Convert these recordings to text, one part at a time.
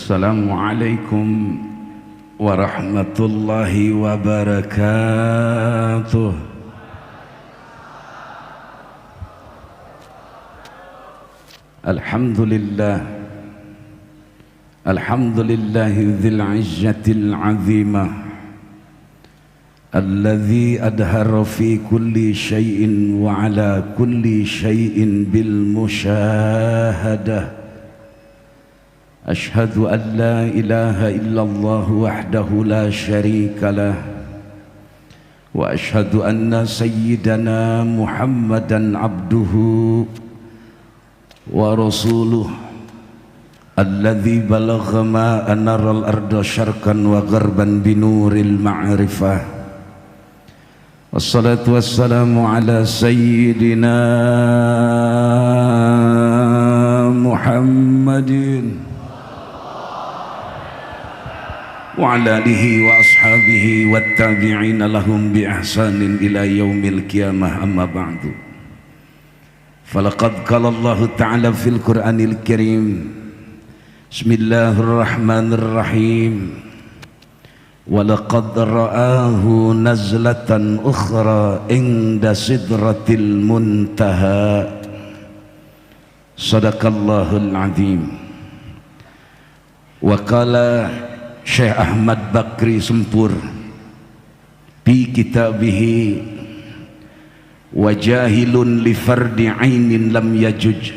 Assalamualaikum warahmatullahi wabarakatuh. Alhamdulillah, alhamdulillahi dzil izzatil azimah alladzi adhara fi kulli syai'in wa ala kulli syai'in bil musyahadah. Ashhadu an la ilaha illallah wahdahu la syarika lah wa ashhadu anna sayyidana Muhammadan abduhu wa rasuluh alladzi balagha ma anaral arda syarqan wa gharban binuril ma'rifah. Wassalatu wassalamu ala sayyidina Muhammadin wa ala alihi wa ashabihi wa tabi'ina lahum bi ihsanin ila yaumil qiyamah, amma ba'du. Falaqad qala Allah ta'ala fil Qur'anil Karim, Bismillahirrahmanirrahim, wa laqad ra'ahu nazlatan ukhra inda sidratil muntaha. Sadaqallahul azim. Wa qala Syekh Ahmad Bakri Sempur fi kitabihi wa jahilun li fardi ainin lam yajuj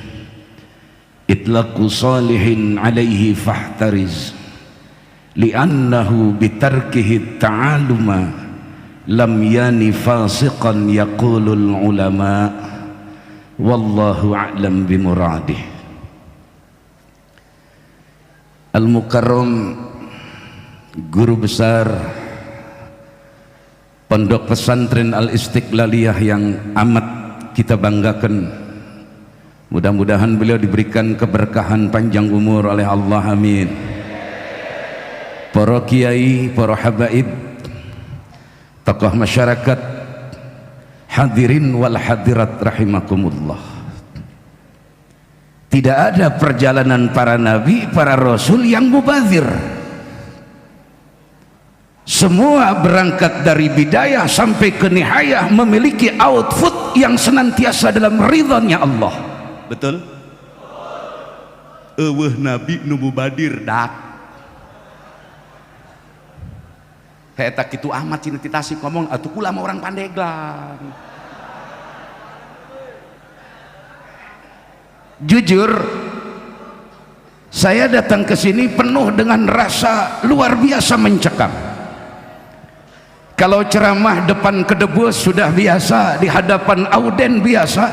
itlaqu salihin alaihi fahtariz li'annahu bitarkihi ta'aluma lam yani fasiqan yaqulul ulama wallahu a'lam bimuradih. Al-Mukarram Guru besar Pondok Pesantren Al-Istiqlaliyah yang amat kita banggakan, mudah-mudahan beliau diberikan keberkahan panjang umur oleh Allah, amin. Para kiai, para habaib, tokoh masyarakat, hadirin wal hadirat rahimakumullah. Tidak ada perjalanan para nabi, para rasul yang mubazir. Semua berangkat dari bidayah sampai ke nihayah memiliki output yang senantiasa dalam ridhonya Allah. Betul? Eueuh nabi nu mubadir dak. Eta kitu amat cina titasi ngomong atuh kula mah orang Pandeglang. Jujur, saya datang ke sini penuh dengan rasa luar biasa mencekam. Kalau ceramah depan kedebus sudah biasa, di hadapan auden biasa,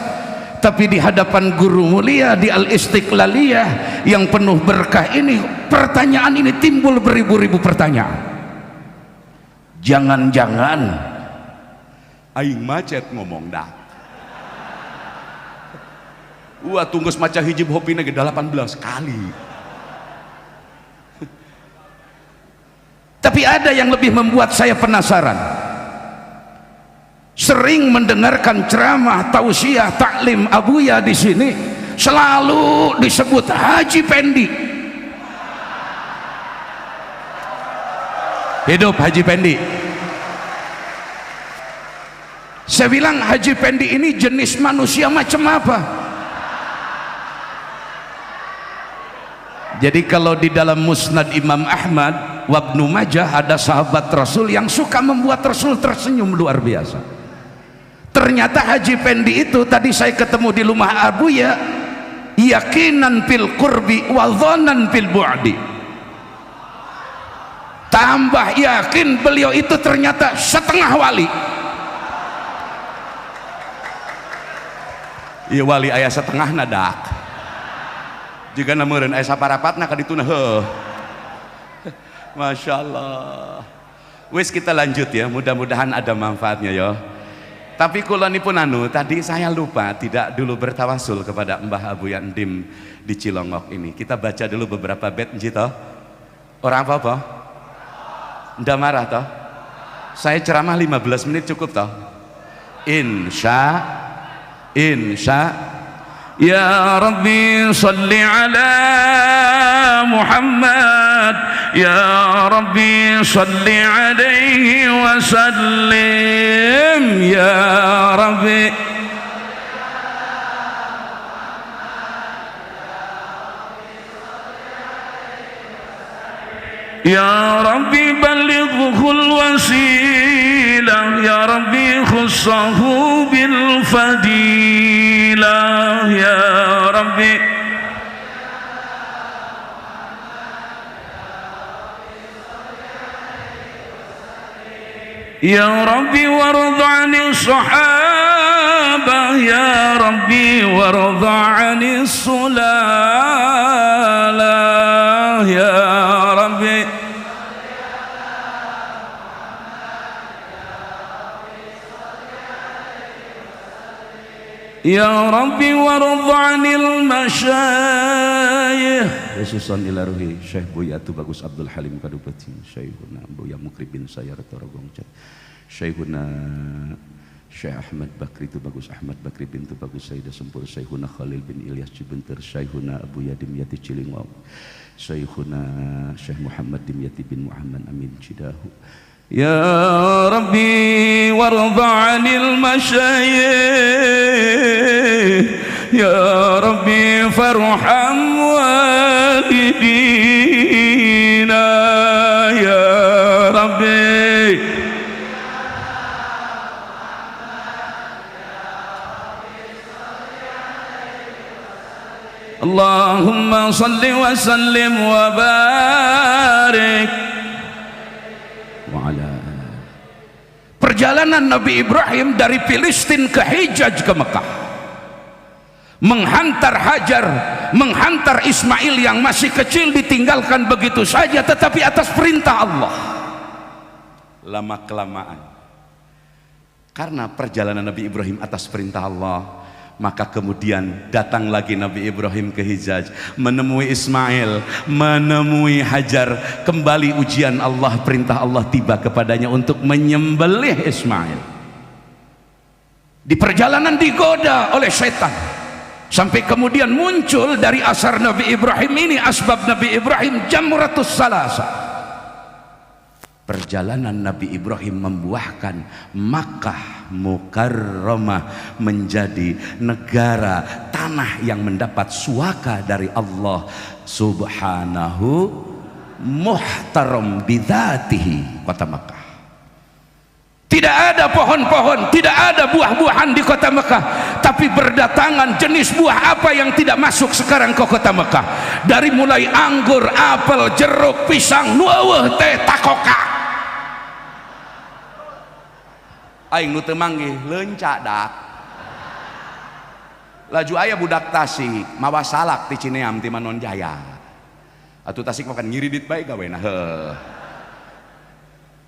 tapi di hadapan guru mulia di Al-Istiqlaliyah yang penuh berkah ini, pertanyaan ini timbul beribu-ribu pertanyaan. Jangan-jangan aing macet ngomong dah. Tunggus maca hijib hopina ge 18 kali. Tapi ada yang lebih membuat saya penasaran. Sering mendengarkan ceramah, tausiah, taklim abuya di sini selalu disebut Haji Pendi. Hidup Haji Pendi. Saya bilang Haji Pendi ini jenis manusia macam apa? Jadi kalau di dalam Musnad Imam Ahmad wa Ibnu Majah ada sahabat Rasul yang suka membuat Rasul tersenyum luar biasa. Ternyata Haji Pendi itu tadi saya ketemu di rumah Abuya, yakinan fil qurbi wa dhannan fil bu'di. Tambah yakin beliau itu ternyata setengah wali. Iya wali aya setengah nadak. Jika nameureun aya saparapatna ka dituna heuh. Masya Allah. Wis kita lanjut ya, mudah-mudahan ada manfaatnya ya. Tapi kulonipun tadi saya lupa tidak dulu bertawasul kepada Mbah Abuya Ndim di Cilongok ini. Kita baca dulu beberapa bait nji toh. Orang apa? Ndak marah toh? Saya ceramah 15 menit cukup toh? Insya Ya Rabbi salli ala Muhammad يا ربي صل عليه وسلم يا ربي يا ربي بلغه الوسيلة يا ربي خصه بالفضيلة يا ربي يا ربي وارض عن الصحابة يا ربي وارض عن السلالة يا ربي يا ربي وارض عن المشايخ khususan ila ruhi Syekh Buya Tubagus Abdul Halim Kadupati Syekhuna Buya Mukribin Sayar Torogong Syekhuna Syekh Ahmad Bakri Tubagus Ahmad Bakri bin Tubagus Sayyidah Sempur Syekhuna Khalil bin Ilyas Cibenter Syekhuna Abu Yadim Yati Cilingau Syekhuna Syekh Muhammad Dimyati bin Muhammad Amin Cidahu يا ربي وارض عن المشايخ يا ربي فارحم والدينا يا ربي اللهم صل وسلم وبارك. Perjalanan Nabi Ibrahim dari Filistin ke Hijaz ke Mekah, menghantar Hajar, menghantar Ismail yang masih kecil ditinggalkan begitu saja, tetapi atas perintah Allah. Lama kelamaan, karena perjalanan Nabi Ibrahim atas perintah Allah, maka kemudian datang lagi Nabi Ibrahim ke Hijaz, menemui Ismail, menemui Hajar. Kembali ujian Allah, perintah Allah tiba kepadanya untuk menyembelih Ismail. Di perjalanan digoda oleh setan, sampai kemudian muncul dari asar Nabi Ibrahim ini, asbab Nabi Ibrahim, Jamratus Salasa. Perjalanan Nabi Ibrahim membuahkan Makkah Mukarramah menjadi negara tanah yang mendapat suaka dari Allah Subhanahu, muhtaram bidzatihi, kota Makkah. Tidak ada pohon-pohon, tidak ada buah-buahan di kota Mekah, tapi berdatangan jenis buah apa yang tidak masuk sekarang ke kota Mekah, dari mulai anggur, apel, jeruk, pisang, nuweuh teh, takoka. Aing nu teu manggih leuncak dak. Laju aya budak Tasik mawa salak ti Cineam ti Manon Jaya. Atuh Tasik makan ngiridit bae gawena heuh.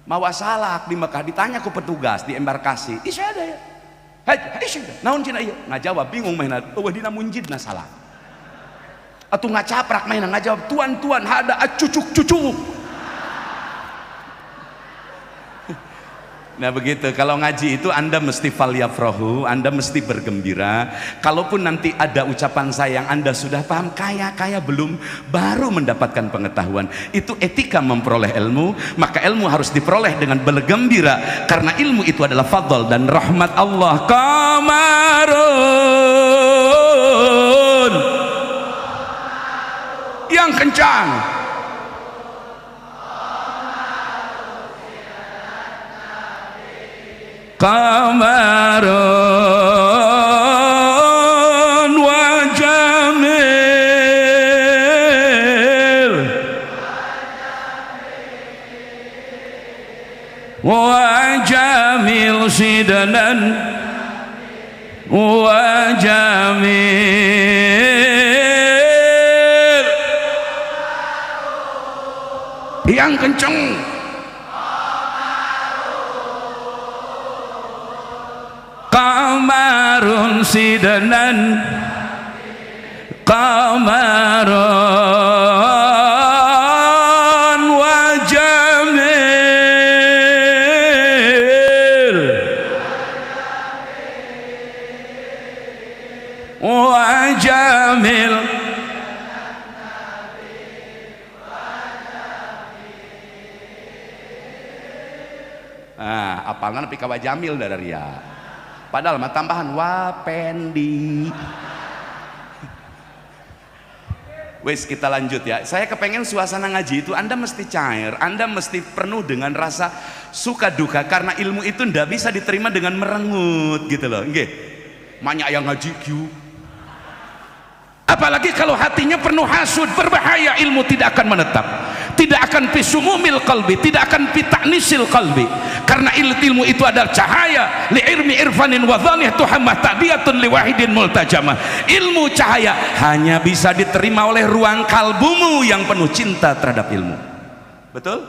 Mawa salak di Mekah, ditanya ku petugas di embarkasi, "Ih saya ada ya?" "Hei, naon cina ieu?" Ngajawab bingung mainna, "Eueuh dina munjidna salak." Atuh ngacaprak mainna ngajawab, "Tuan-tuan hada cucuk-cucuk." Nah begitu, kalau ngaji itu Anda mesti falyafrahu, Anda mesti bergembira. Kalaupun nanti ada ucapan saya yang Anda sudah paham, kaya belum, baru mendapatkan pengetahuan. Itu etika memperoleh ilmu, maka ilmu harus diperoleh dengan bergembira, karena ilmu itu adalah fadl dan rahmat Allah. Kamarun yang kencang. Kamarun wa jamil wa jamil sidanan wa jamil yang kenceng. Kamarun sidanan kamarun wa jamil wa jamil apalna nepi ka Wajamil dari ria. Padahal mah tambahan Wapendi. Wes kita lanjut ya. Saya kepengen suasana ngaji itu Anda mesti cair, Anda mesti penuh dengan rasa suka duka karena ilmu itu ndak bisa diterima dengan merengut gitu loh. Nggih. Banyak yang ngaji Q. Apalagi kalau hatinya penuh hasud, berbahaya, ilmu tidak akan menetap. Tidak akan pisumumil qalbi, tidak akan pitanisil qalbi. Karena ilmu itu adalah cahaya li irmi irfanin wa dhanih tuhammah ta'diyatun li wahidin multajamah. Ilmu cahaya hanya bisa diterima oleh ruang kalbumu yang penuh cinta terhadap ilmu. Betul?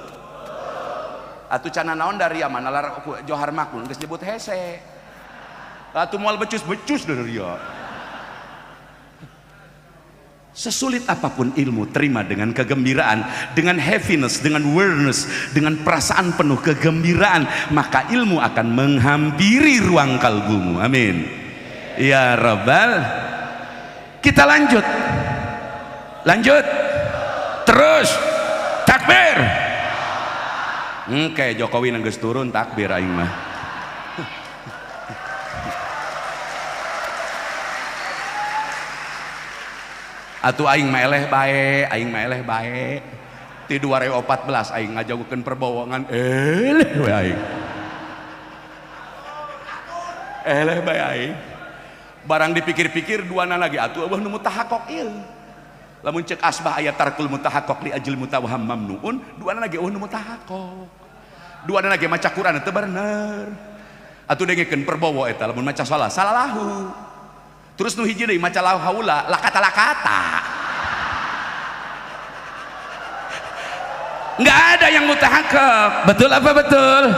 Atu cana naon dari mana lar Johar Makmun geus nyebut hese. Atu moal becus-becus dari dia. Sesulit apapun ilmu, terima dengan kegembiraan, dengan happiness, dengan awareness, dengan perasaan penuh kegembiraan, maka ilmu akan menghampiri ruang kalbumu. Amin ya Rabbal. Kita lanjut terus takbir. Kayak Jokowi nanggeus turun takbir aing mah. Atuh aing mah eleh bae, ti 2014 aing ngajagukeun perbohongan eleh we aing. Eleh bae aing. Barang dipikir-pikir duana lagi atuh eueuh nu mutahaqqaq ieu. Lamun ceuk asbah aya tarkul mutahaqqaq li ajil mutawahham mamnuun, duana lagi eueuh nu mutahaqqaq. Duana lagi maca Quran teu bener. Atuh dengekeun perbowo eta lamun maca salah lahu. Terus nu hiji deui maca la haula lakata. Enggak ada yang mutahaqqaq. Betul apa betul?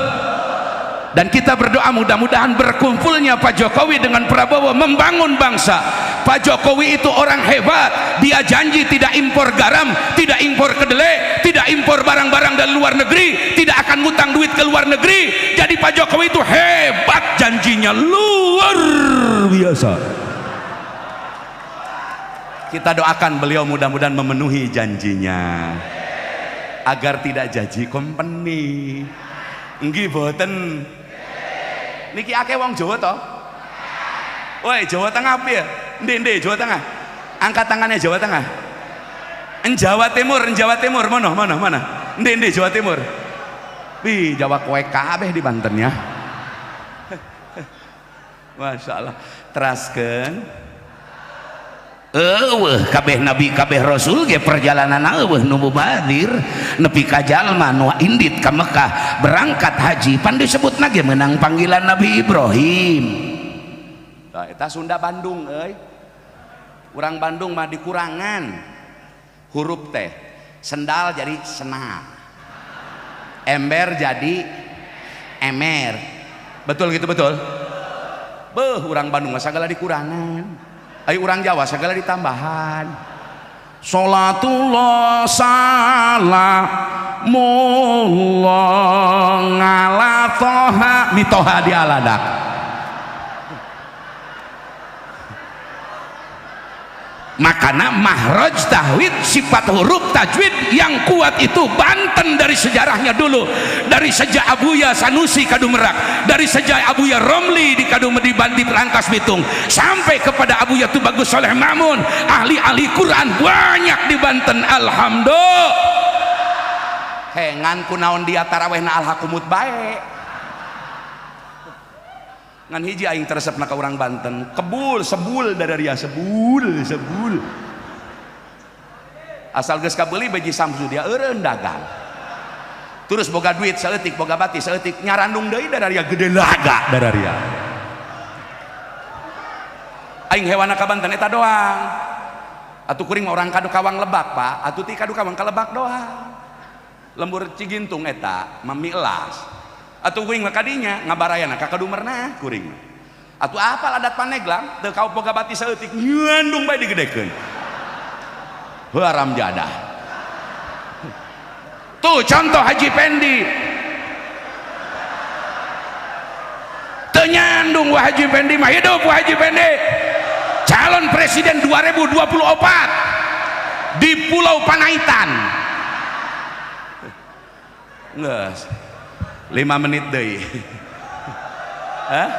Dan kita berdoa mudah-mudahan berkumpulnya Pak Jokowi dengan Prabowo membangun bangsa. Pak Jokowi itu orang hebat. Dia janji tidak impor garam, tidak impor kedelai, tidak impor barang-barang dari luar negeri, tidak akan ngutang duit ke luar negeri. Jadi Pak Jokowi itu hebat, janjinya luar biasa. Kita doakan beliau mudah-mudahan memenuhi janjinya agar tidak janji company. Nggih boten. Niki akeh wong Jawa toh? Woi, Jawa Tengah piye? Ndi Jawa Tengah. Angkat tangannya Jawa Tengah. Jawa Timur, mana? Ndi Jawa Timur. Wih, Jawa kowe kabeh di Banten ya. Masya Allah. Teraskeun. Kabeh nabi kabeh rasul ge perjalanan nu mubadir nepi ka jalma nu indit ka Mekah berangkat haji pan disebutna ge meunang panggilan Nabi Ibrahim. Tah eta Sunda Bandung euy. Urang Bandung mah dikurangan huruf teh. Sendal jadi senal. Ember jadi emer. Betul gitu betul? Beuh urang Bandung mah sagala dikurangan. Ayo orang Jawa segala ditambahan. Sholatullah salamullah ngala toha mitoha di aladak. Makanya mahraj tahwid sifat huruf tajwid yang kuat itu Banten dari sejarahnya dulu, dari sejak Abuya Sanusi kadu Merak, dari sejak Abuya Romli di kadu di Rangkas Bitung sampai kepada Abuya Tubagus Soleh Mamun, ahli-ahli Quran banyak di Banten. Alhamdulillah. Hengan kunaon dia tarawehna alhakumut bae. Ngan hiji aing teresepna ka urang Banten kebul sebul dadaria sebul asal geus kabeuli beji samsu dia eureun dagang terus boga duit saeutik boga bati saeutik nyarandung deui dadaria gede laga dadaria aing hewana ka Banten eta doang atuh kuring mah urang kadu kawang Lebak Pak atuh ti kadu kawang ka Lebak doang lembur Cigintung eta mamilas atuh kuring mah kadinya ngabarayana ka kadumerna kuring atuh apal adat Paneglang teu kau boga bati saeutik nyandung bae digedekeun haram jadah tuh contoh Haji Pendi teu nyandung wah Haji Pendi mah hidup wah Haji Pendi calon presiden 2024 di Pulau Panaitan geus 5 menit deh. Hah?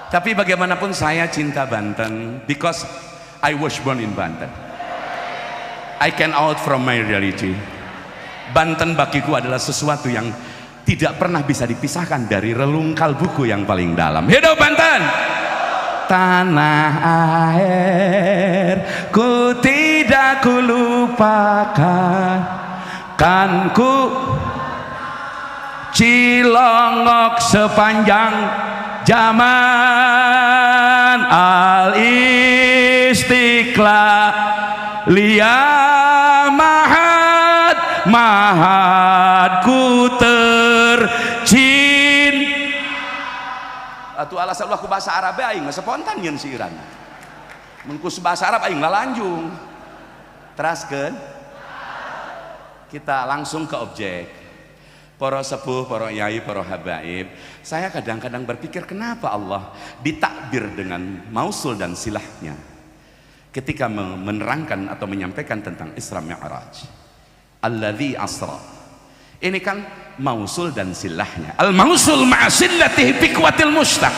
Tapi bagaimanapun saya cinta Banten because I was born in Banten. I can out from my reality. Banten bagiku adalah sesuatu yang tidak pernah bisa dipisahkan dari relung kalbuku yang paling dalam. Hidup Banten! Tanah air ku tidak kulupakan, kan ku Cilongok sepanjang zaman, al istiqlal mahat mahatku tercin. Atuh alasan ulah ku bahasa Arab aing spontan nyeun siiran. Mun ku bahasa Arab aing lalanjung. Teraskeun. Kita langsung ke objek. Para sepuh, para yai, para habaib, saya kadang-kadang berpikir kenapa Allah ditakbir dengan mausul dan silahnya ketika menerangkan atau menyampaikan tentang Isra Mi'raj. Alladzi asra. Ini kan mausul dan silahnya. Al-mausul ma'asillatihi fi kuwatil mustaq.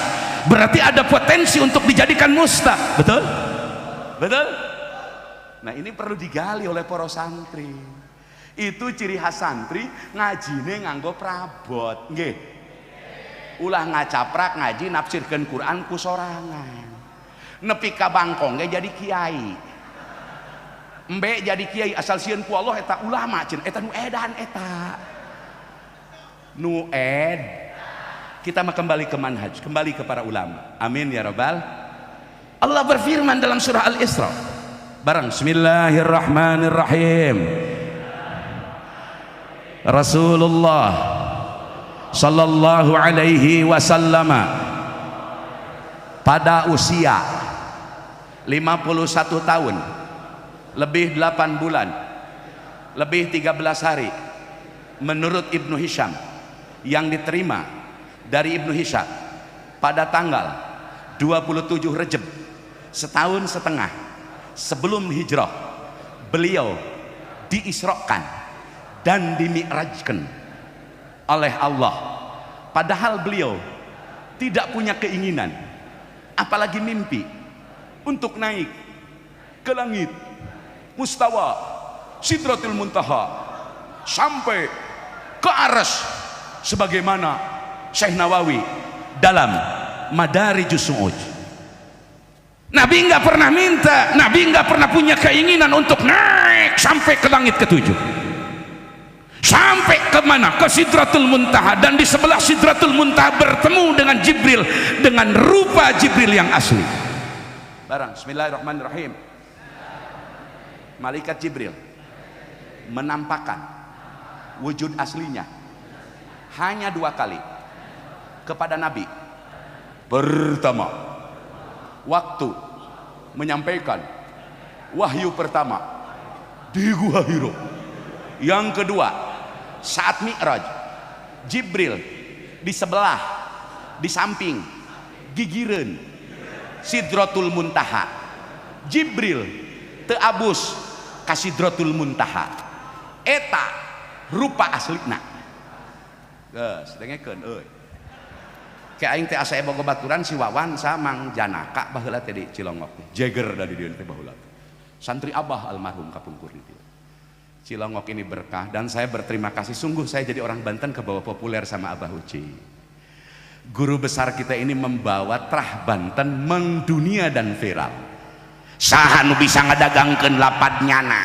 Berarti ada potensi untuk dijadikan mustaq. Betul? Betul? Nah, ini perlu digali oleh para santri. Itu ciri khas santri ngajine nganggo prabot, nggih. Ulah ngacaprak ngaji nafsirkeun Quran ku sorangan. Nepi ka bangkong ge jadi kiai. Embe jadi kiai asal sieun ku Allah eta ulama cenah eta nu edan eta. Nu ed. Kita mah kembali ke manhaj, kembali ke para ulama. Amin ya rabbal. Allah berfirman dalam surah Al-Isra. Bareng bismillahirrahmanirrahim. Rasulullah sallallahu alaihi wasallam pada usia 51 tahun lebih 8 bulan lebih 13 hari menurut Ibnu Hisham yang diterima dari Ibnu Hisham pada tanggal 27 Rejab setahun setengah sebelum hijrah beliau diisrokan dan dimi'rajkan oleh Allah, padahal beliau tidak punya keinginan apalagi mimpi untuk naik ke langit mustawa Sidratul Muntaha sampai ke arsy sebagaimana Syekh Nawawi dalam Madarijus Su'ud. Nabi nggak pernah minta, Nabi nggak pernah punya keinginan untuk naik sampai ke langit ketujuh. Sampai ke mana? Ke Sidratul Muntaha, dan di sebelah Sidratul Muntaha bertemu dengan Jibril dengan rupa Jibril yang asli. Barang bismillahirrahmanirrahim. Malaikat Jibril menampakkan wujud aslinya hanya 2 kali kepada Nabi. Pertama, waktu menyampaikan wahyu pertama di Gua Hira. Yang kedua, saat Mi'raj, Jibril di sebelah, di samping, gigireun Sidratul Muntaha. Jibril teu abus ka Sidratul Muntaha. Eta rupa aslina. Geus dengekeun euy. Ke aing teh asa boga baturan si Wawan sa Mang Janaka baheula teh di Cilongok. Jeger dari dieu teh baheula. Santri Abah almarhum kapungkur di dieu. Cilongok ini berkah, dan saya berterima kasih sungguh saya jadi orang Banten kebawa populer sama Abah Uci. Guru besar kita ini membawa trah Banten mendunia dan viral. Saha nu bisa ngadagangkeun lapad nyana?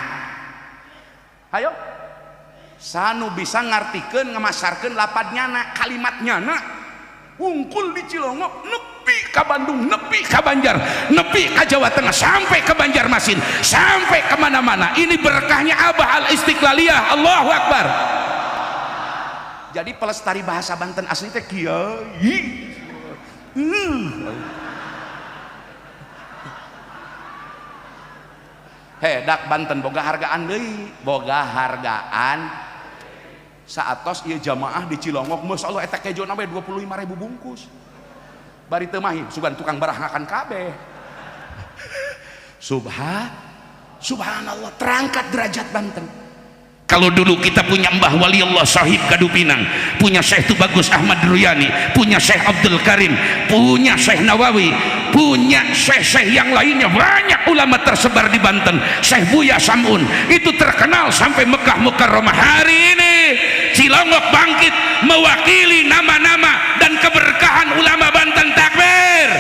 Hayo. Saha nu bisa ngartikeun ngamasarkeun lapad nyana, kalimat nyana? Wungkul di Cilongok nepi ka Bandung, nepi ka Banjar, nepi ka Jawa Tengah, sampai ke Banjarmasin, sampai kemana-mana. Ini berkahnya Abah Al-Istiqlaliyah. Allahu Akbar. Jadi pelestari bahasa Banten asli teh kiai. Dak Banten boga hargaan deui, boga hargaan. Saatos ieu jamaah di Cilongok, masya Allah eta kejo nambah 25.000 bungkus. Bari teu mahi sugan tukang barahakan kabeh. Subhanallah, terangkat derajat Banten. Kalau dulu kita punya Mbah Waliullah Sahib Kadupinang, punya Syekh Tubagus Ahmad Ruyani, punya Syekh Abdul Karim, punya Syekh Nawawi, punya syekh-syekh yang lainnya, banyak ulama tersebar di Banten. Syekh Buya Samun itu terkenal sampai Mekah Mukarramah. Hari ini Cilongok bangkit mewakili nama-nama dan keberkahan ulama Banten. Takbir.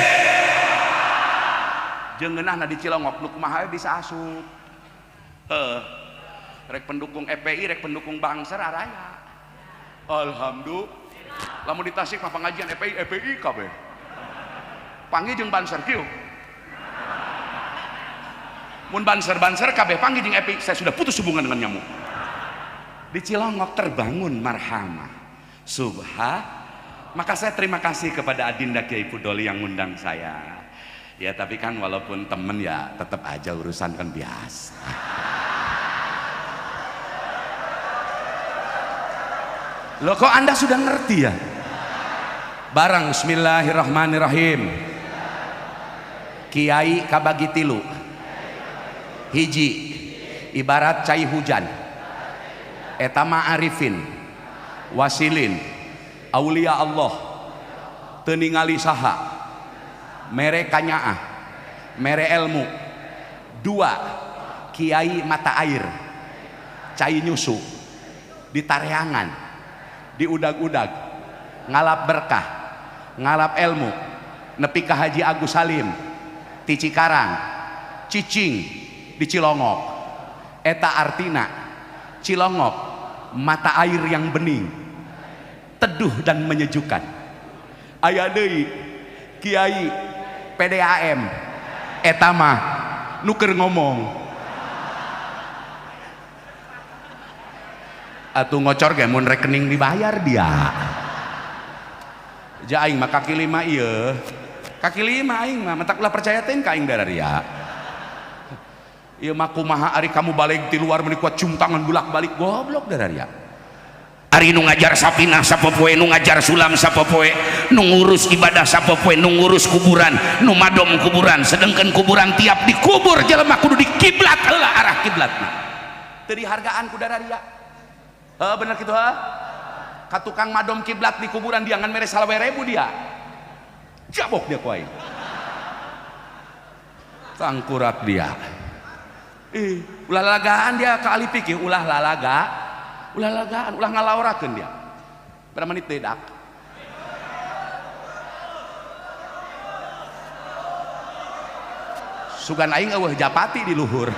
Jengenahna di Cilongok nu kumaha bisa asup. Rek pendukung FPI, rek pendukung Bangser araya. Alhamdulillah. Lamun di Tasik mah pengajian FPI kabeh. Panggih jeung Banser kieu. Mun Banser kabeh panggih jeung FPI, saya sudah putus hubungan dengan nyamuk. Di Cilongok terbangun marhamah. Maka saya terima kasih kepada Adinda Kiai Pudoli yang ngundang saya. Ya tapi kan walaupun temen ya tetap aja urusan kan biasa. Loh kok Anda sudah ngerti ya? Barang bismillahirrahmanirrahim. Kiai kabagi tilu. Hiji ibarat cai hujan. Eta ma'arifin, wasilin, aulia Allah, teu ningali saha, mere kanyaah, mere ilmu. Dua kiai mata air, cai nyusu, ditareangan, diudag-udag, ngalap berkah, ngalap ilmu, nepi ka Haji Agus Salim ti Cikarang, cicing di Cilongok. Eta artina Cilongok mata air yang bening, teduh dan menyejukkan. Aya deui kiai PDAM eta mah nu keur ngomong atuh ngocor ge mun rekening dibayar dia. Ja aing mah kaki lima ieu. Kaki lima aing mah mentak ulah percaya teh ka aing dararia. Ieu mah kumaha ari kamu balik di luar meuni kuat cium tangan bolak-balik goblok dararia. Ari nu ngajar sapinah sapopoe, nu ngajar sulam sapopoe, nu ngurus ibadah sapopoe, nu ngurus kuburan, nu madom kuburan, sedengkeun kuburan tiap dikubur jelema kudu di kiblat heula arah kiblatna. Teu dihargaan ku dararia. Bener gitu ka tukang madom kiblat di kuburan dia ngan mere 20.000 dia jabok dia ku aing tangkurak dia ulah lalagaan dia ka alipik ulah lalagaan ulah ngalaorakeun dia berapa menit dedak sugan aing eueuh japati di luhur.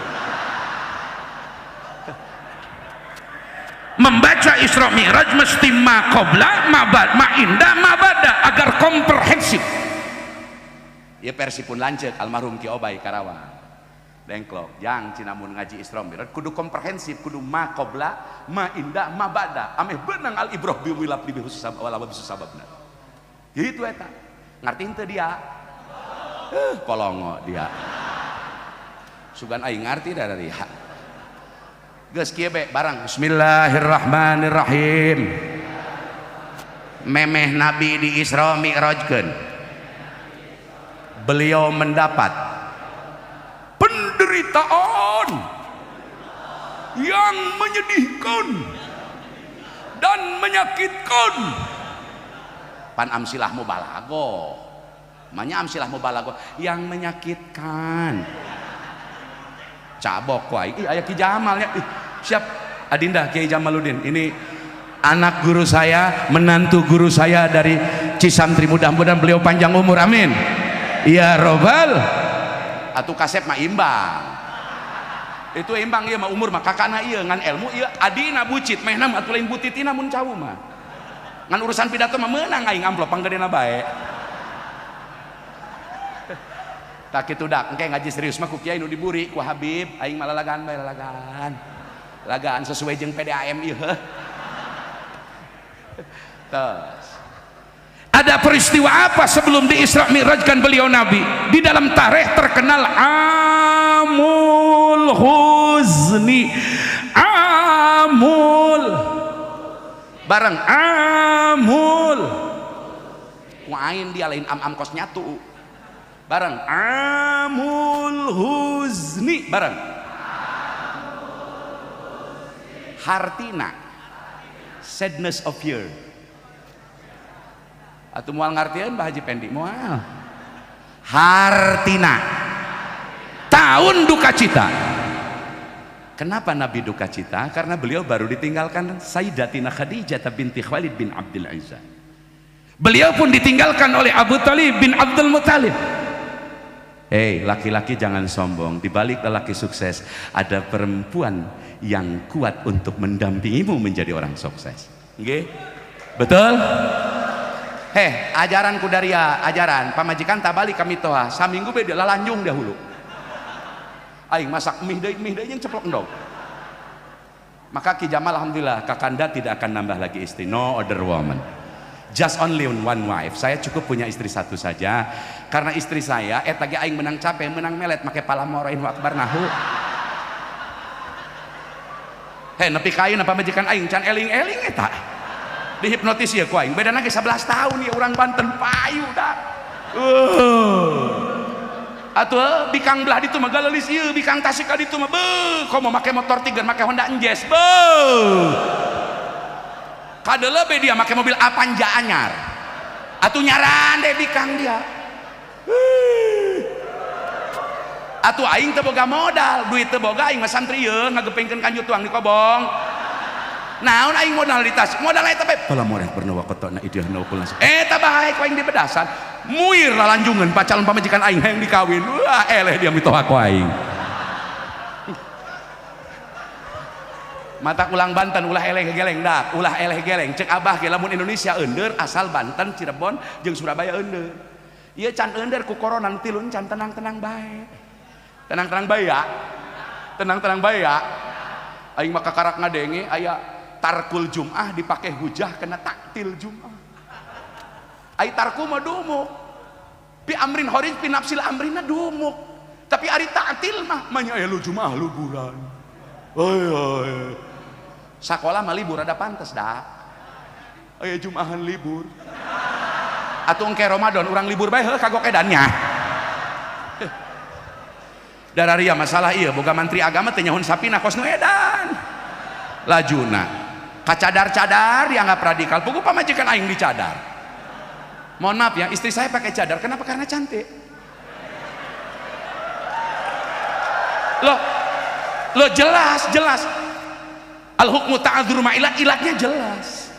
Membaca Isra Mi'raj mesti ma qabla, ma ba'da, ma inda, ma ba'da agar komprehensif. Ya versi pun lanceuk almarhum Ki Obay Karawang. Dengklok, jang cinamun ngaji Isra Mi'raj kudu komprehensif, kudu ma qabla, ma inda, ma ba'da. Ameh beunang al ibrah bi wilab bi husab wala bisu sababna. Gitu eta. Ngartiin teu dia? Kolongo dia. Sugan aing ngarti da dari dia. Geus kieu be barang bismillahirrahmanirrahim. Memeh Nabi di Isra Mi'rajkeun. Beliau mendapat penderitaan yang menyedihkan dan menyakitkan. Pan amsilah mubalago. Manya amsilah mubalago yang menyakitkan. Cabok wae. Ih aya Ki Jamal ya. Siap Adinda Kiai Jamaluddin. Ini anak guru saya, menantu guru saya dari Cisantri. Mudah-mudahan beliau panjang umur. Amin. Ya robbal. Atuh kasep mah imbang. Itu imbang ieu mah umur mah kakana ieu ngan ilmu ieu adina bucit mehna mah atuh lain butitina mun cawu mah. Ngan urusan pidato mah meunang aing amplop panggedena bae. Tak kitu dak engke ngaji serius mah ku kiai nu diburi ku Habib aing mah lalagaan bae lalagaan. Lagaan sesuai jeung PDAM ieu. Terus ada peristiwa apa sebelum di Isra Mi'rajkan beliau Nabi? Di dalam tarikh terkenal Amul Huzni. Amul bareng Amul ku ain dia lain am kos nyatu bareng Amul Huzni bareng hartina sadness of year. Atuh moal ngartieun Mbah Haji Pendi moal. Hartina tahun duka cita. Kenapa Nabi duka cita? Karena beliau baru ditinggalkan Sayyidatina Khadijah binti Khalid bin Abdul Aziz. Beliau pun ditinggalkan oleh Abu Talib bin Abdul Muttalib. Hei, laki-laki jangan sombong. Di balik lelaki sukses ada perempuan yang kuat untuk mendampingimu menjadi orang sukses. Nggih? Betul? Heh, ajaran kudaria, ajaran pamajikan tabalik kami toha. Saminggu beda lalanjung dahulu. Aing masak mie deui yang ceplok endog. Maka Ki Jamal alhamdulillah kakanda tidak akan nambah lagi istri. No other woman. Just only one wife. Saya cukup punya istri satu saja. Karena istri saya tagi aing menang capek, menang melet make pala morain wa akbar nahu. Heh, nepi ka ayeuna pamajikan aing can eling-eling eta. Dihipnotis ya ku aing. Bedana ge 11 tahun ya urang Banten payu dah. Atuh bikang belah ditu mah galelis ieu, bikang tasik ka ditu mah beuh, komo make motor Tiger, make Honda Jazz. Beuh. Kadeuleuh be dia make mobil Avanza anyar. Atuh nyaran deh bikang dia. Atuh aing teu boga modal, duit teu boga aing mah santrieun ngagepengkeun kanju tuang di Kobong. Naon aing modal di tas? Modal eta bae. Pala moreh pernah wakotona ideuhna ukul nasi. Eta bae ku aing di bedasan. Muir lalanjungan pacalan pamajikan aing hayang dikawin. Wah, eleh dia mitoha ku aing. Mata ulang Banten ulah eleh geleng dak, ulah eleh geleng. Cek abah ge lamun Indonesia eundeur asal Banten, Cirebon jeung Surabaya eundeur. Ieu can eundeur ku corona tilun can tenang-tenang bae. Tenang-tenang bae ya. Tenang-tenang bae ya. Aing mah kakarak ngadenge aya tarkul Jum'ah dipake hujah kena taktil Jum'ah. Ai tarku mah dumuk. Pi amrin horij pi nafsil amrina dumuk. Tapi ari taktil mah nya aya lu Jum'ah liburan. Oi. Sakola mah libur ada pantes dah. Aya Jum'ahan libur. Atuh engke Ramadan urang libur bae heuh kagok edannya. Dararia masalah ieu boga menteri agama teh nyahun sapina kos nu edan. Lajuna kacadar-cadar dianggap radikal. Pugu pamajikan aing dicadar. Mohon maaf ya, istri saya pakai cadar. Kenapa? Karena cantik. Loh jelas. Al hukmu ta'adzur ma ilatnya jelas.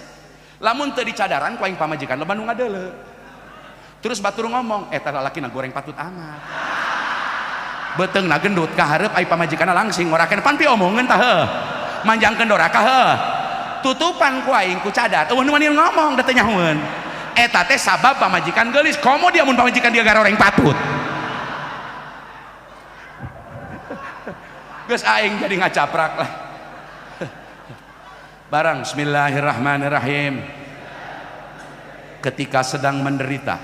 Lamun teu dicadaran ku aing pamajikan loba nu ngadeuleu. Terus batur ngomong, eta lalakina goreng patut amat. Beteungna gendut ka hareup ai pamajikanna langsing ngorakeun pan pi omongeun tah heuh. Manjangkeun doraka heuh. Tutupan ku aing ku cadar. Eueuh nu mani ngomong da teu nyahoeun. Eta teh sabab pamajikan geulis. Komo dia mun pamajikan dia garoreng patut. Geus aing jadi ngacaprak lah. Barang bismillahirrahmanirrahim. Ketika sedang menderita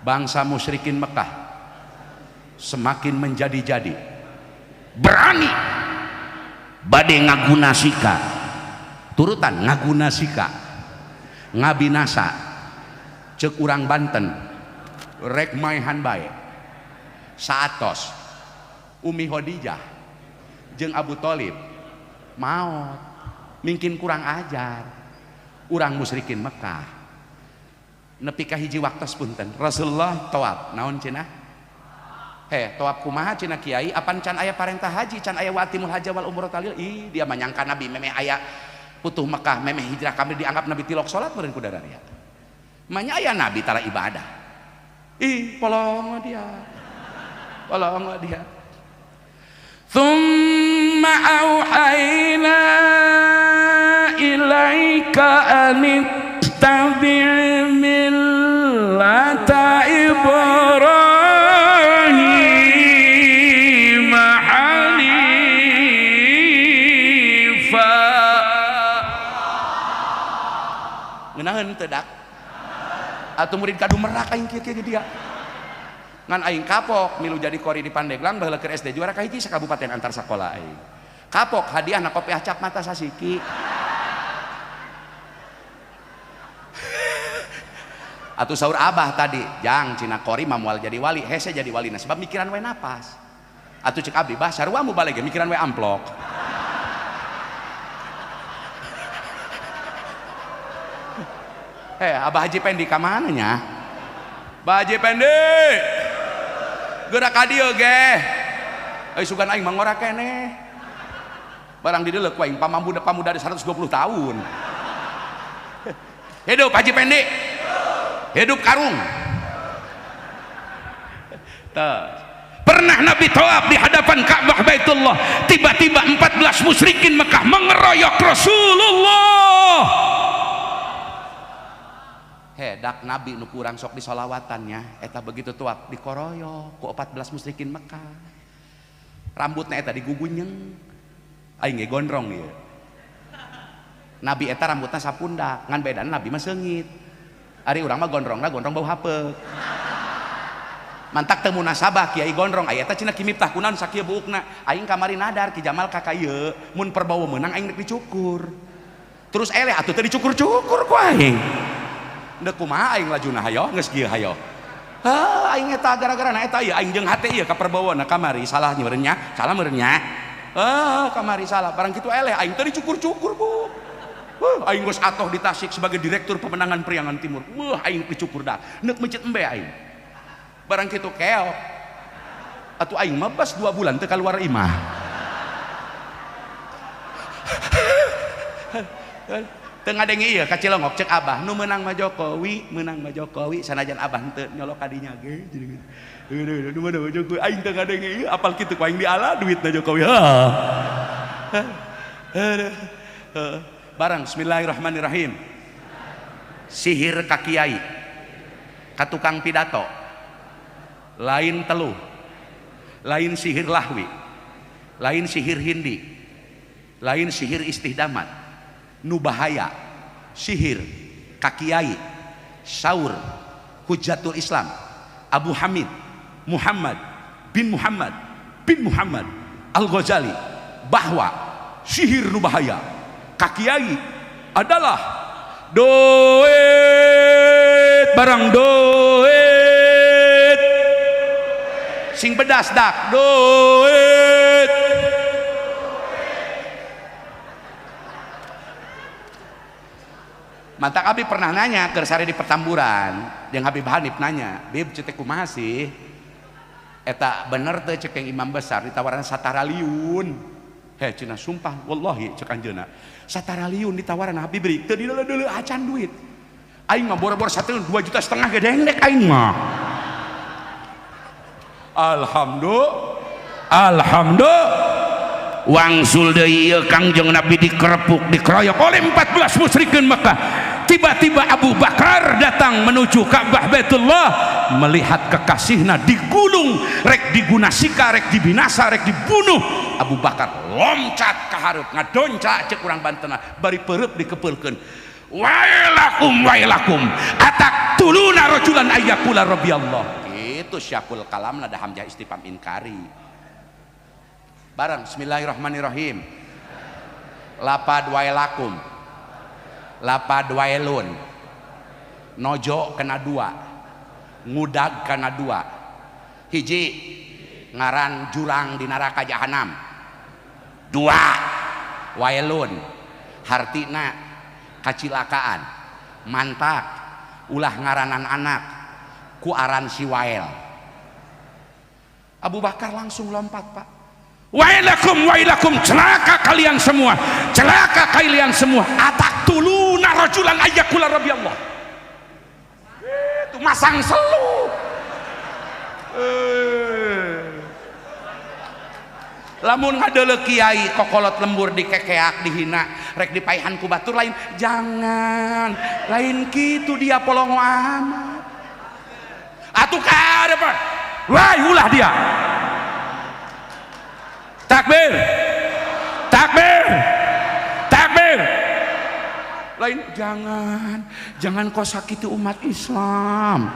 bangsa musyrikin Mekah semakin menjadi-jadi, berani bade ngagunasika, turutan ngagunasika, ngabinasa cek urang Banten rek maehan bae saatos Umi Khadijah jeung Abu Thalib maot mungkin kurang ajar urang musyrikin Mekah nepi ka hiji waktos punten Rasulullah tawaf naon cenah tawaf kumaha cenah kiai apan can aya parentah haji can aya watimul hajja wal umrah talil dia manyangka nabi memeh aya putuh Mekah memeh hijrah kami dianggap nabi tilok salat meureun ku dadaria manya aya nabi tara ibadah polong dia thumma auhayna ilaika anittabi' millata Ibrahim hanifa. Ngeunaheun teu dak atuh murid kadu merak aing kieu dia ngan aing kapok milu jadi kori di Pandeglang baheula keur SD juara kahiji sakabupaten antar sakola aing kapok hadiahna kopiah cap mata sasiki atuh saur abah tadi jang cina kori mah moal jadi wali hese jadi walina sebab mikiran we napas atuh cek abdi bah sarua mu balik mikiran we amplok Abah Haji Pendi ka mananya? Abah Haji Pendi gerak ka dieu ge. Sugan aing mangora keneh. Barang di dieu ku aing pamuda di 120 tahun. Hidup Haji Pendi. Hidup karung. Pernah Nabi tawaf di hadapan Ka'bah Baitullah, tiba-tiba 14 musyrikin Mekah mengeroyok Rasulullah. Dak Nabi nu kurang sok disolawatannya eta begitu tawaf dikoroyok ku 14 musyrikin Mekah. Rambutna eta digugunyeng. Aing ge gondrong ieu. Nabi eta rambutna sapundak, ngan bedana Nabi mah seungit. Ari urang mah gondrong bau hapeuk. Mantak teu munasabah kiai gondrong aya eta cenah kimiftah kunaon sakieu buukna. Aing kamari nadar Ki Jamal ka ieu mun perbawa meunang aing rek dicukur. Terus eleh atuh teh dicukur-cukur ku aing. Deuk kumaha aing lajuna hayo geus kieu hayo. Aing eta gara-gara na eta ieu aing jeung hate ieu ka perbawana kamari salah meureun nya, salah meureun nya. Kamari salah barang kitu eleh aing teh dicukur-cukur Bu. Aing geus atoh di Tasik sebagai direktur pemenangan Priangan Timur. Aing dicukur dah. Neuk mencet embe aing. Barang kitu keok atuh aing mah bas 2 bulan teu kaluar imah. Teu ngadenge ieu ka Cilongok cek Abah nu meunang mah Jokowi sanajan Abah henteu nyolok ka dinya ge. Nu meunang mah Jokowi aing teu ngadenge ieu apal kitu ku aing diala duitna Jokowi. Barang bismillahirrahmanirrahim. Sihir ka kiai ka tukang pidato lain teluh, lain sihir lahwi, lain sihir hindi, lain sihir istihdamat, nu bahaya sihir kakiai Saur Hujatul Islam Abu Hamid Muhammad bin Muhammad Al-Ghazali bahwa sihir nu bahaya kakiai adalah doet barang doet sing bedas dak doet. Mantak Abi pernah nanya ke sare di Petamburan yang Habib Hanif nanya, Bib cetek kumaha sih eta bener teh cek yang imam besar ditawaran sataraliun. Cenah sumpah wallahi cek anjeunna sataraliun ditawaran Habib beri teu dileuleuh acan duit aing mah boro-boro sateun 2,5 juta gedeng dek aing mah. Alhamdulillah wangsul deui ieu Kangjeng Nabi dikerepuk dikeroyok oleh 14 musyrikin Mekah. Tiba-tiba Abu Bakar datang menuju Ka'bah Baitullah melihat kekasihna digulung rek digunasika rek dibinasa rek dibunuh. Abu Bakar lomcat ka hareup ngadonca cek urang Bantena bari peureup dikepeulkeun wailakum ataqtuluna rajulan ayyakula rabbiyallah. Itu syakul kalam nada hamzah istifham inkari. Barang bismillahirrahmanirrahim. Lapad wailakum, lapad wailun, nojo kena 2, ngudag kena 2, hiji ngaran jurang di neraka jahanam, 2 wailun hartina kacilakaan mantak ulah ngaranan anak ku aran si Wael. Abu Bakar langsung lompat, Pak. Wailakum celaka kalian semua, celaka kalian semua. Ataqtuluna rajulan ayyakula rabbiyallah. Itu masang selu. Lamun ngadeuleu kiai kokolot lembur dikekeak dihina rek dipaihan ku batur lain jangan lain kitu dia polongo amat atuh ka apa wah ulah dia takbir takbir takbir lain jangan kau sakiti umat Islam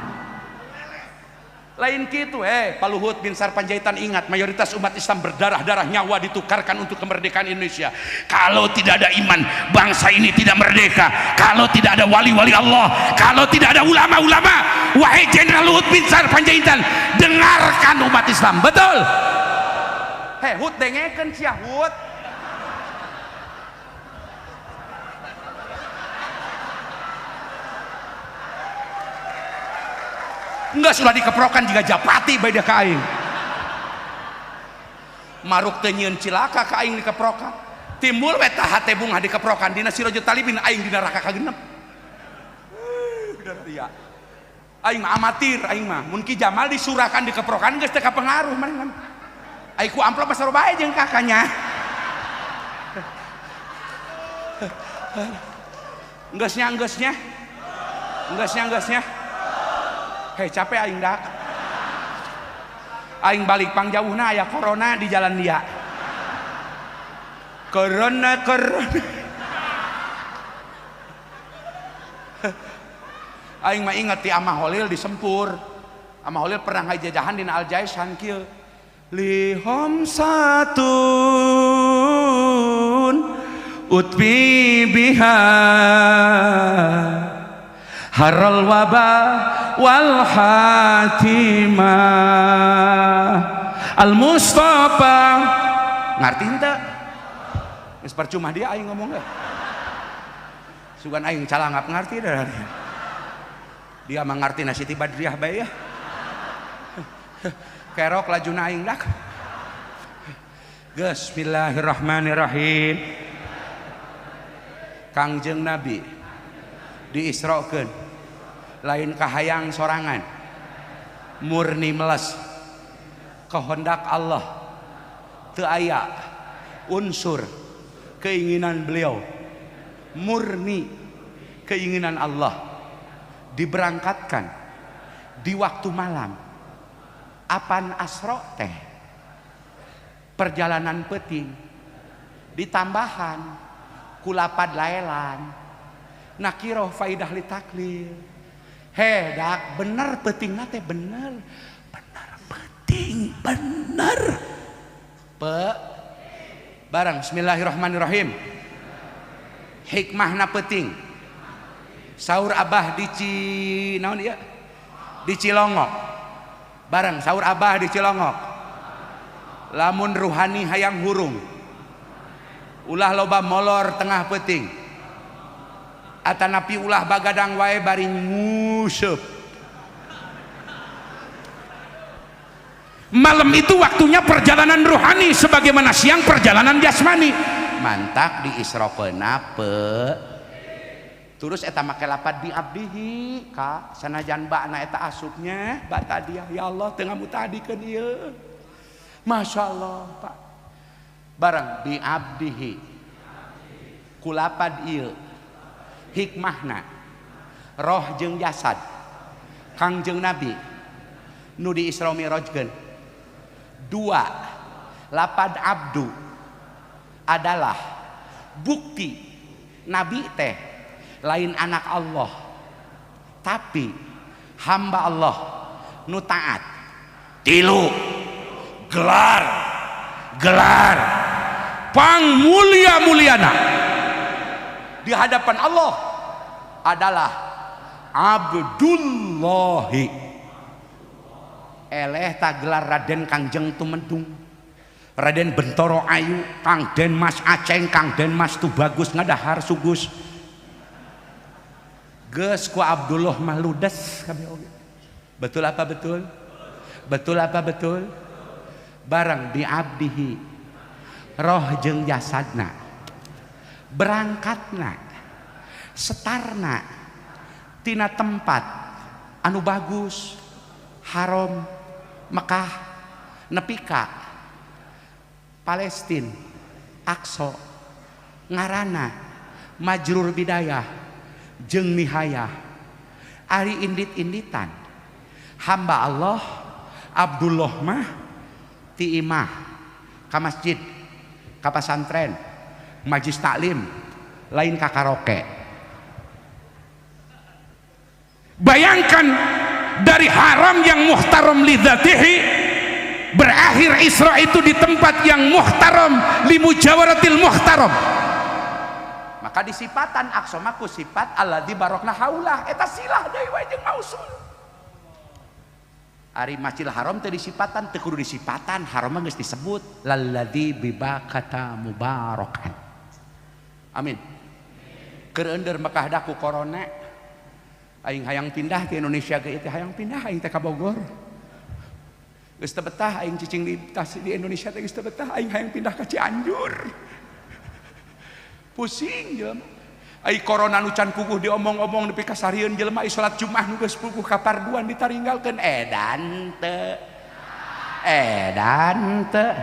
lain gitu. Pak Luhut bin Sarpanjaitan ingat mayoritas umat Islam berdarah-darah nyawa ditukarkan untuk kemerdekaan Indonesia. Kalau tidak ada iman bangsa ini tidak merdeka. Kalau tidak ada wali-wali Allah, kalau tidak ada ulama-ulama, wahai Jenderal Luhut bin Sarpanjaitan, dengarkan umat Islam. Betul? Hut dengekeun sia Hut. enggak sudah dikeprokan juga japati beda ka aing. Maruk teu nyieun cilaka ka aing dikeprokan. Timbul we tah hate bunga dikeprokan dina Sirajul Talibin aing dina neraka kagenep. Dia. Aing mah amatir aing mah. Mun Ki Jamal disurahkan dikeprokan geus teu kapengaruh mah. Aing ku amplop pasar bae jeung kakanya. Enggeusnya. Hei capek aing dak. Aing balik pangjauhna aya corona di jalan dia. Corona. Aing mah inget ti Amah Holil di Sempur. Amah Holil pernah ngajajahan dina Al Jaisan kieu. Lihom satun utbi biha haral waba wal hatimah al Mustafa. Ngarti henteu? Geus percuma dia aing ngomong ge. Sugan aing calangap ngarti dah. Dia mah ngarti na Siti Badriah bae ya. Kerok lajuna aing dak. Bismillahirrahmanirrahim. Kangjeng Nabi diisrokeun lain kahayang sorangan, murni meles kehendak Allah, teu aya unsur keinginan beliau, murni keinginan Allah. Diberangkatkan di waktu malam. Apan asro teh perjalanan peuting ditambahan kulapad laelan nakiroh faidah li taklil. He dak bener peutingna teh bener peuting bener barang. Bismillahirrahmanirrahim. Hikmahna peuting saur Abah di naon ieu di Cilongok. Bareng saur Abah di Cilongok. Lamun ruhani hayang hurung ulah loba molor tengah peuting atanapi ulah bagadang wae bari nguseup. Malam itu waktunya perjalanan ruhani sebagaimana siang perjalanan jasmani. Mantak diisrokeuna terus eta make lapad bi abdihi ka sanajan bakna eta asupnya bata dia ya Allah teu ngamutadikeun ieu. Masyaallah Pak. Barang bi abdihi kulapad ieu hikmahna roh jeung jasad Kangjeng Nabi nu di Isra Mi'rajkeun. Dua, lapad abdu adalah bukti Nabi teh lain anak Allah tapi hamba Allah nu taat. Tilu, gelar pang mulia-muliana di hadapan Allah adalah Abdullahi. Eleh tak gelar Raden Kangjeng Tumendung, Raden Bentoro Ayu, Kang Den Mas Aceng, Kang Den Mas Tubagus ngadahar sugus. Geus ku Abdullah mah ludes kabeh oge. Betul apa betul? Betul apa betul? Barang bi abdihi roh jeung jasadna berangkatna setarna tina tempat anu bagus haram Mekah nepi ka Palestina Aqsa ngaranna Majrur Bidayah jeung nihayah. Ari indit-inditan hamba Allah Abdullah mah ti imah ka masjid ka pasantren majlis taklim lain ka karaoke. Bayangkan dari haram yang muhtaram lidzatihi berakhir Isra itu di tempat yang muhtaram limujawaratil muhtaram. Maka disipatan Aqsa mah ku sifat alladzi barokna haulah eta silah deui wae jeung mausul. Ari Masjidil Haram teh disipatan teu kudu disipatan, haram mah geus disebut lalladzi bibakata mubarakan. Amin. Keur ender Mekah da ku corona Aing hayang pindah ke Indonesia ge teh hayang pindah aing teh ka Bogor. Geus teu betah aing cicing di Indonesia teh geus teu betah aing hayang pindah ka Cianjur. Pusing jelema. Ai corona nu can puguh diomong-omong nepi ka sarieun jelema ai salat Jumat nu geus puguh ka parduan ditaringgalkeun edan teu. Edan teu.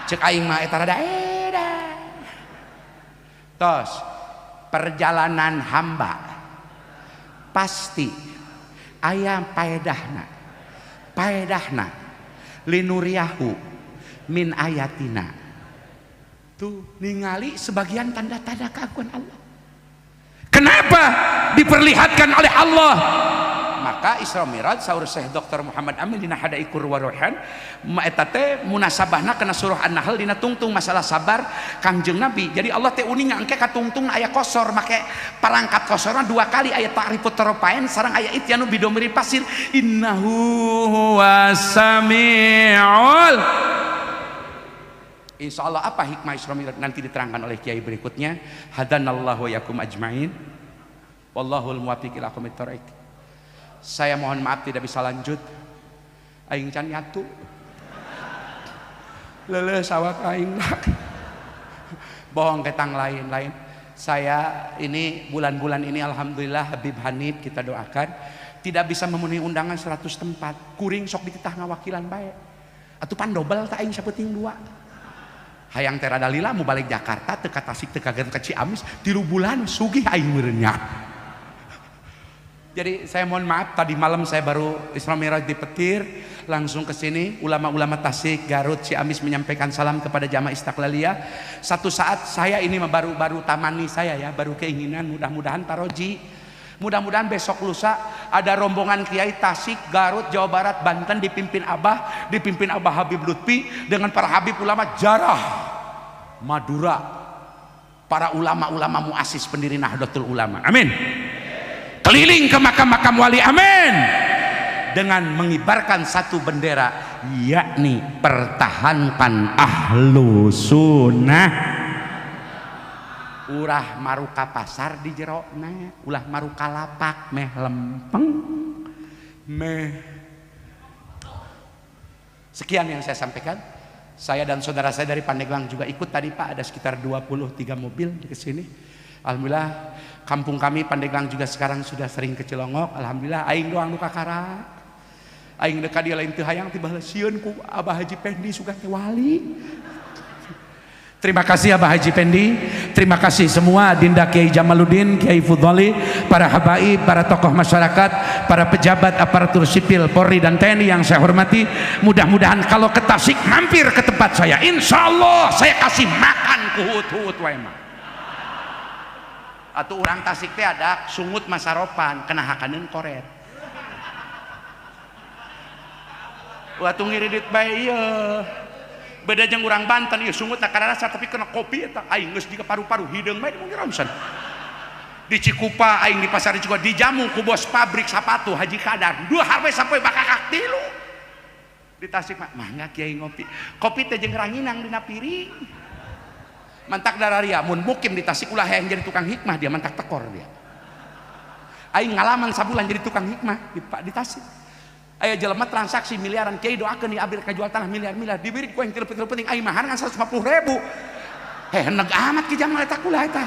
Cek aing mah eta rada edan. Tos perjalanan hamba pasti aya paedahna linuriyahu min ayatina. Tuh ningali sebagian tanda-tanda keagungan Allah. Kenapa diperlihatkan oleh Allah? Maka Isra Mi'raj saur Syekh Dr. Muhammad Amin dina Hadaiqur Waruhan eta teh munasabahna kana surah An-Nahl dina tungtung masalah sabar Kangjeng Nabi. Jadi Allah teh uning engke ka tungtung aya kosor make parangkat kosorna dua kali aya ta'rifut tarafain sareng aya ityanu bidomiri pasir innahu huwas-sami'ul. Insyaallah apa hikmah Isra Mi'raj nanti diterangkan oleh kiai berikutnya. Hadanallahu wa yakum ajmain. Wallahul muwaffiq ila aqwamit thoriq. Saya mohon maaf tidak bisa lanjut. Aing can nyatu. Leuleuh sawak aing nak. Bohong ketang lain-lain. Saya ini bulan-bulan ini alhamdulillah Habib Hanif kita doakan tidak bisa memenuhi undangan 100 tempat. Kuring sok dititah ngawakilan bae. Atuh pan dobel teh aing sapeting 2. Hayang teh rada lila mau balik Jakarta teu ka Tasik teu ka Ciamis 3 bulan sugih aing meureun nya. Jadi saya mohon maaf tadi malam saya baru Isra Mi'raj di Petir langsung ke sini ulama-ulama Tasik, Garut, Ciamis menyampaikan salam kepada jamaah Istiqlaliyah. Satu saat saya ini baru tamani saya ya, baru keinginan mudah-mudahan taroji. Mudah-mudahan besok lusa ada rombongan kiai Tasik, Garut, Jawa Barat, Banten dipimpin Abah Habib Lutfi dengan para habib ulama Jarah, Madura, para ulama-ulama muassis pendiri Nahdlatul Ulama. Amin. Keliling ke makam-makam wali, amin, dengan mengibarkan satu bendera, yakni pertahankan ahlu sunnah. Urah maruka pasar di jerona, ulah maruka lapak meh lempeng meh. Sekian yang saya sampaikan. Saya dan saudara saya dari Pandeglang juga ikut tadi Pak, ada sekitar 23 mobil di sini. Alhamdulillah kampung kami Pandeglang juga sekarang sudah sering ke Cilongok. Alhamdulillah aing doang nu kakara. Aing dekat dia lain teu hayang tiba sieun ku Abah Haji Pendi sugan teh wali. Terima kasih Abah Haji Pendi. Terima kasih semua Dinda Kiai Jamaluddin, Kiai Fudholi, para habaib, para tokoh masyarakat, para pejabat aparatur sipil Polri dan TNI yang saya hormati. Mudah-mudahan kalau ke Tasik mampir ke tempat saya, insya Allah saya kasih makan kuhut-hut wae mah. Atau orang Tasik teh ada sungut masaropan kena hakaneun koret. Waktu ngiridit bae ieu. Beda jeung urang Banten ieu sungut tak karasa tapi kena kopi eta aing geus di paru-paru hideung bae mun romsan. Di Cikupa aing di pasar juga dijamu ku bos pabrik sepatu Haji Kadar. 2 harwe sampai bakakak 3. Di Tasik mah mangga kiai ngopi. Kopi teh jeung ranginang dina piring. Mantak dararia mun mukim di Tasik ulah yang jadi tukang hikmah dia mantak tekor dia. Aing ngalaman sabulan jadi tukang hikmah di Tasik. Aya jelema transaksi miliaran kiai doakeun di abdi kajual tanah miliar-miliar diberi ku yang penting aing mahar ngan 150.000. Heneg amat ki jamal eta kula eta.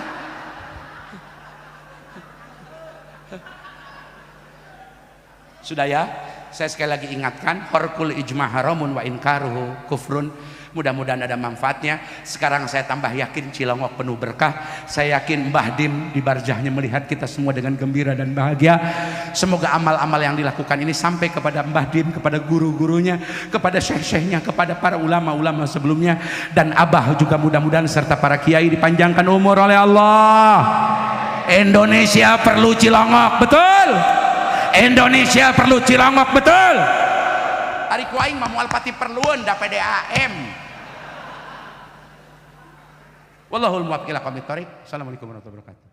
Sudah ya, saya sekali lagi ingatkan horkul ijma haramun wa inkaruhu kufrun. Mudah-mudahan ada manfaatnya. Sekarang saya tambah yakin Cilongok penuh berkah. Saya yakin Mbah Dim di barjahnya melihat kita semua dengan gembira dan bahagia. Semoga amal-amal yang dilakukan ini sampai kepada Mbah Dim, kepada guru-gurunya, kepada syekh-syekhnya, kepada para ulama-ulama sebelumnya, dan Abah juga mudah-mudahan serta para kiai dipanjangkan umur oleh Allah. Indonesia perlu Cilongok, betul. Indonesia perlu Cilongok, betul. Ari ku aing mah moal pati perlueun da PDAM. Wallahul muwaffiq ila aqwamit thoriq. Assalamualaikum warahmatullahi wabarakatuh.